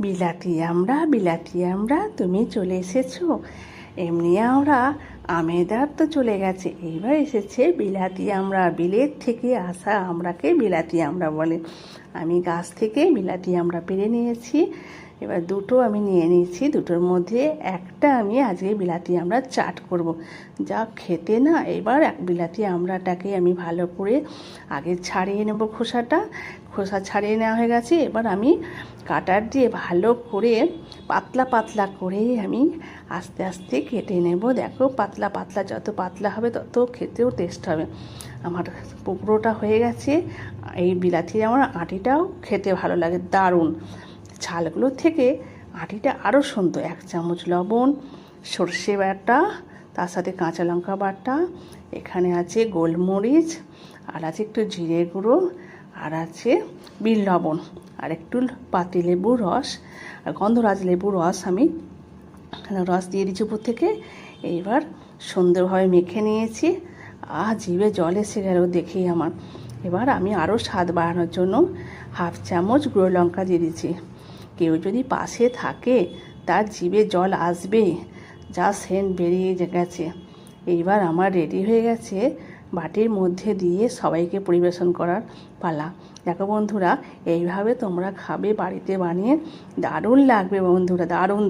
বিলাতি আমরা তুমি চলে এসেছো। এমনি আমরা আমেদার তো চলে গেছে, এইবার এসেছে বিলাতি আমরা। বিলেত থেকে আসা আমরাকে বিলাতি আমরা বলে। আমি গাছ থেকে বিলাতি আমরা পেরে নিয়েছি। এবার দুটো আমি নিয়ে নিয়েছি, দুটোর মধ্যে একটা আমি আজকে বিলাতি আমরা চাট করব। যা খেতে না, এবার এক বিলাতি আমড়াটাকে আমি ভালো করে আগে ছাড়িয়ে নেব। খোসা ছাড়িয়ে নেওয়া হয়ে গেছে। এবার আমি কাটার দিয়ে ভালো করে পাতলা পাতলা করে আমি আস্তে আস্তে কেটে নেব। দেখো পাতলা পাতলা, যত পাতলা হবে তত খেতেও টেস্ট হবে। আমার পুরোটা হয়ে গেছে। এই বিলাতি আমার আটিটাও খেতে ভালো লাগে, দারুণ। ছালগুলোর থেকে আটিটা আরও সুন্দর। 1 চামচ লবণ, সর্ষে বাটা, তার সাথে কাঁচা লঙ্কা বাটা, এখানে আছে গোলমরিচ, আর আছে একটু জিরে গুঁড়ো, আর আছে বিট লবণ, আর একটু পাতিলেবুর রস আর গন্ধরাজ লেবুর রস আমি রস দিয়ে দিচ্ছি উপর থেকে। এইবার সুন্দরভাবে মেখে নিয়েছি। জিভে জল এসে গেল দেখেই আমার। এবার আমি আরও স্বাদ বাড়ানোর জন্য 1/2 চামচ গুঁড়ো লঙ্কা দিয়ে দিচ্ছি। কেউ যদি পাশে থাকে তার জিভে জল আসবে, যা সেন্ট বেরিয়ে গেছে। এইবার আমার রেডি হয়ে গেছে, বাটির মধ্যে দিয়ে সবাইকে পরিবেশন করার পালা। দেখো বন্ধুরা, এইভাবে তোমরা খাবে বাড়িতে বানিয়ে, দারুণ লাগবে বন্ধুরা, দারুণ।